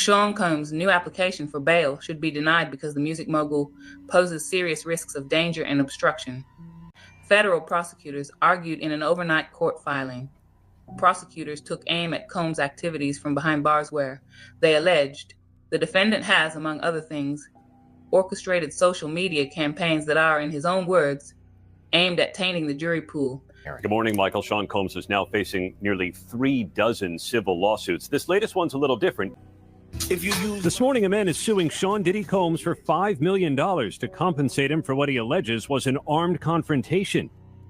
Sean Combs' new application for bail should be denied because the music mogul poses serious risks of danger and obstruction. Federal prosecutors argued in an overnight court filing. Prosecutors took aim at Combs' activities from behind bars where, they alleged, the defendant has, among other things, orchestrated social media campaigns that are, in his own words, aimed at tainting the jury pool. Good morning, Michael. Sean Combs is now facing nearly 36 civil lawsuits. This latest one's a little different. This morning, a man is suing Sean Diddy Combs for $5 million to compensate him for what he alleges was an armed confrontation.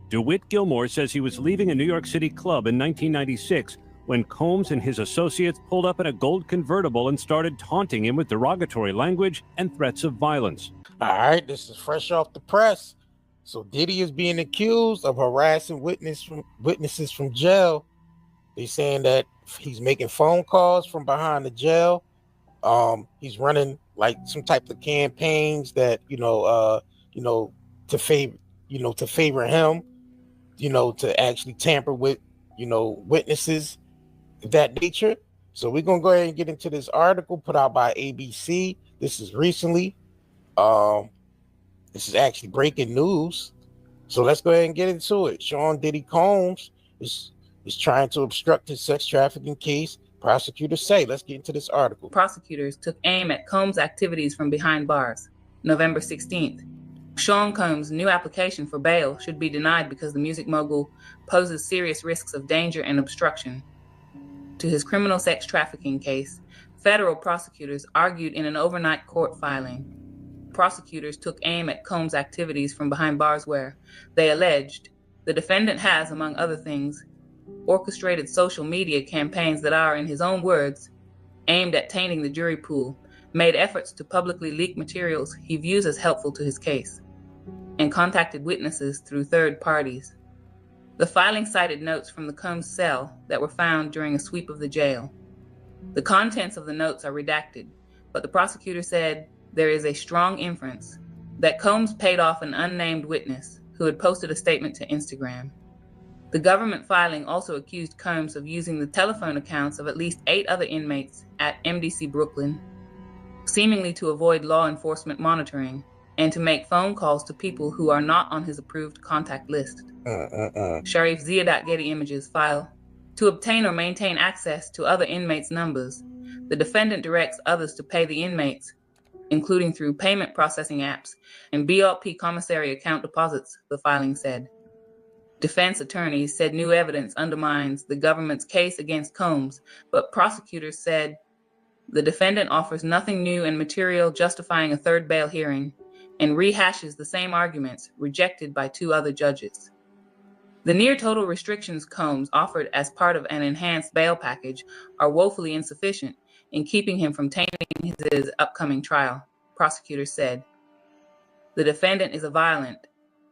DeWitt Gilmore says he was leaving a New York City club in 1996 when Combs and his associates pulled up in a gold convertible and started taunting him with derogatory language and threats of violence. All right, this is fresh off the press. So Diddy is being accused of harassing witnesses from jail. They're saying that he's making phone calls from behind the jail. He's running like some type of campaigns that to favor him, to actually tamper with witnesses of that nature. So we're gonna go ahead and get into this article put out by ABC. This is recently. This is actually breaking news. So let's go ahead and get into it. Sean Diddy Combs is trying to obstruct his sex trafficking case. Prosecutors say. Let's get into this article. Prosecutors took aim at Combs' activities from behind bars. November 16th. Sean Combs' new application for bail should be denied because the music mogul poses serious risks of danger and obstruction. To his criminal sex trafficking case, federal prosecutors argued in an overnight court filing. Prosecutors took aim at Combs' activities from behind bars where, they alleged, the defendant has, among other things, orchestrated social media campaigns that are, in his own words, aimed at tainting the jury pool, made efforts to publicly leak materials he views as helpful to his case, and contacted witnesses through third parties. The filing cited notes from the Combs cell that were found during a sweep of the jail. The contents of the notes are redacted, but the prosecutor said there is a strong inference that Combs paid off an unnamed witness who had posted a statement to Instagram. The government filing also accused Combs of using the telephone accounts of at least 8 other inmates at MDC Brooklyn, seemingly to avoid law enforcement monitoring and to make phone calls to people who are not on his approved contact list. Sharif Zia.Getty Images file. To obtain or maintain access to other inmates' numbers, the defendant directs others to pay the inmates, including through payment processing apps and BLP commissary account deposits, the filing said. Defense attorneys said new evidence undermines the government's case against Combs, but prosecutors said the defendant offers nothing new and material justifying a third bail hearing and rehashes the same arguments rejected by 2 other judges. The near total restrictions Combs offered as part of an enhanced bail package are woefully insufficient in keeping him from tainting his upcoming trial, prosecutors said. The defendant is a violent,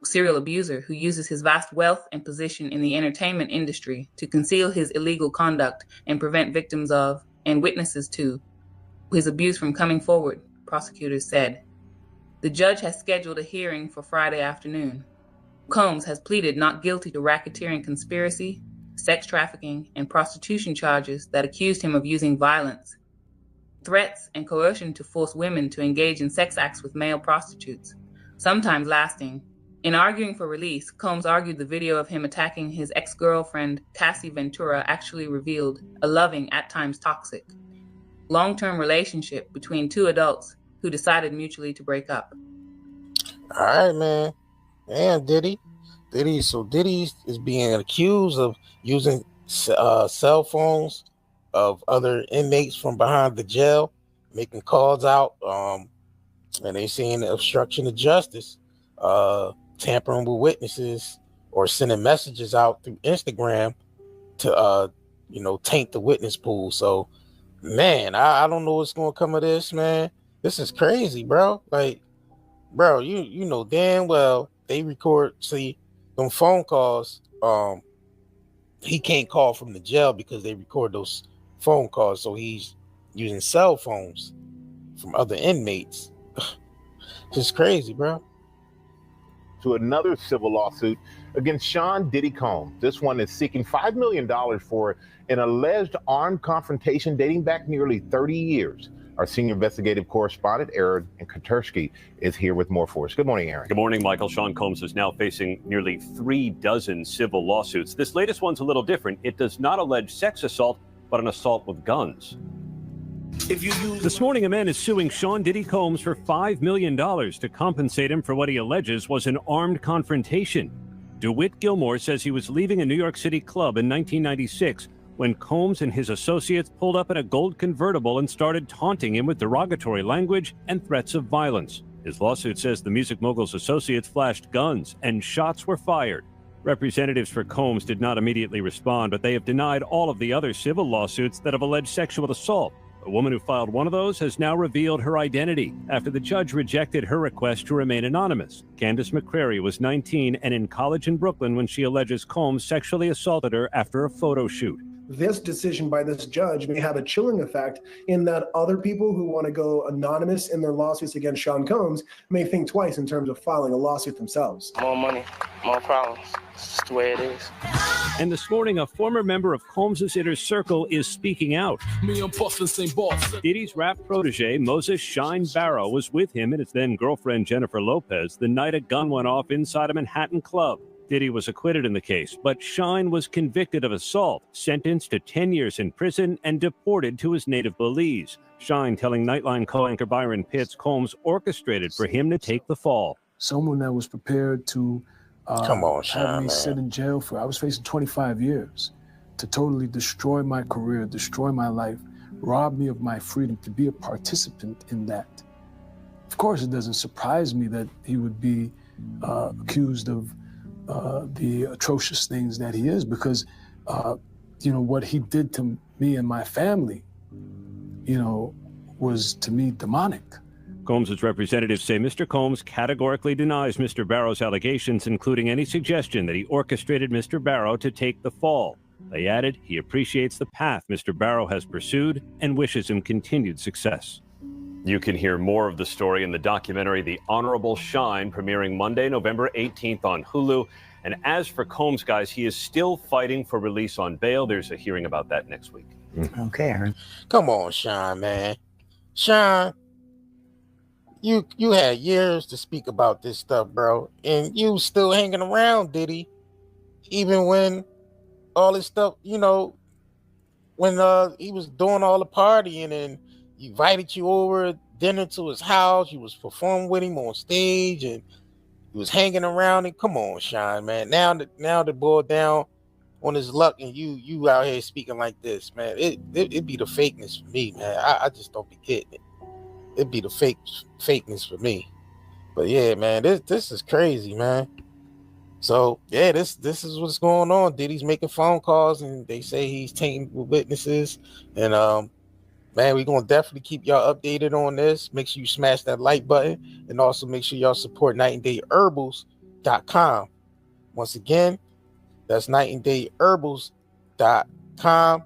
serial abuser who uses his vast wealth and position in the entertainment industry to conceal his illegal conduct and prevent victims of, and witnesses to, his abuse from coming forward, prosecutors said. The judge has scheduled a hearing for Friday afternoon. Combs has pleaded not guilty to racketeering conspiracy, sex trafficking, and prostitution charges that accused him of using violence, threats, and coercion to force women to engage in sex acts with male prostitutes, sometimes lasting. In arguing for release, Combs argued the video of him attacking his ex-girlfriend, Cassie Ventura, actually revealed a loving, at times toxic, long-term relationship between 2 adults who decided mutually to break up. All right, man. Damn, Diddy. So Diddy is being accused of using cell phones of other inmates from behind the jail, making calls out, and they saying obstruction of justice, tampering with witnesses, or sending messages out through Instagram to taint the witness pool. So, man, I don't know what's gonna come of this, man. This is crazy, bro. Like, bro, you know damn well they record, see, them phone calls. He can't call from the jail because they record those phone calls, so he's using cell phones from other inmates. It's crazy, bro. To another civil lawsuit against Sean Diddy Combs. This one is seeking $5 million for an alleged armed confrontation dating back nearly 30 years. Our senior investigative correspondent, Aaron Katersky, is here with more for us. Good morning, Aaron. Good morning, Michael. Sean Combs is now facing nearly 3 dozen civil lawsuits. This latest one's a little different. It does not allege sex assault, but an assault with guns. This morning, a man is suing Sean Diddy Combs for $5 million to compensate him for what he alleges was an armed confrontation. DeWitt Gilmore says he was leaving a New York City club in 1996 when Combs and his associates pulled up in a gold convertible and started taunting him with derogatory language and threats of violence. His lawsuit says the music mogul's associates flashed guns and shots were fired. Representatives for Combs did not immediately respond, but they have denied all of the other civil lawsuits that have alleged sexual assault. A woman who filed one of those has now revealed her identity after the judge rejected her request to remain anonymous. Candace McCrary was 19 and in college in Brooklyn when she alleges Combs sexually assaulted her after a photo shoot. This decision by this judge may have a chilling effect in that other people who want to go anonymous in their lawsuits against Sean Combs may think twice in terms of filing a lawsuit themselves. More money, more problems. It's just the way it is. And this morning, a former member of Combs' inner circle is speaking out. Me and Puffin same boss. Diddy's rap protege, Moses Shine Barrow, was with him and his then-girlfriend Jennifer Lopez the night a gun went off inside a Manhattan club. Diddy was acquitted in the case, but Shine was convicted of assault, sentenced to 10 years in prison, and deported to his native Belize. Shine telling Nightline co-anchor Byron Pitts Combs orchestrated for him to take the fall. Someone that was prepared to have me sit in jail for, I was facing 25 years, to totally destroy my career, destroy my life, rob me of my freedom, to be a participant in that. Of course, it doesn't surprise me that he would be accused of the atrocious things that he is, because, what he did to me and my family, was to me demonic. Combs' representatives say Mr. Combs categorically denies Mr. Barrow's allegations, including any suggestion that he orchestrated Mr. Barrow to take the fall. They added he appreciates the path Mr. Barrow has pursued and wishes him continued success. You can hear more of the story in the documentary The Honorable Shine, premiering Monday, November 18th on Hulu. And as for Combs, guys, he is still fighting for release on bail. There's a hearing about that next week. Okay, Aaron. Come on, Sean, man. Sean, you had years to speak about this stuff, bro. And you still hanging around, Diddy. Even when all this stuff, when he was doing all the partying and he invited you over dinner to his house, you was performing with him on stage, and he was hanging around. And come on, Sean, man. Now the boy down on his luck, and you out here speaking like this, man. It be the fakeness for me, man. I just don't be getting it. It'd be the fakeness for me. But yeah, man, this is crazy, man. So yeah, this is what's going on. Diddy's making phone calls, and they say he's taking witnesses, and man, we're going to definitely keep y'all updated on this. Make sure you smash that like button, and also make sure y'all support nightandayherbals.com. Once again, that's nightandayherbals.com.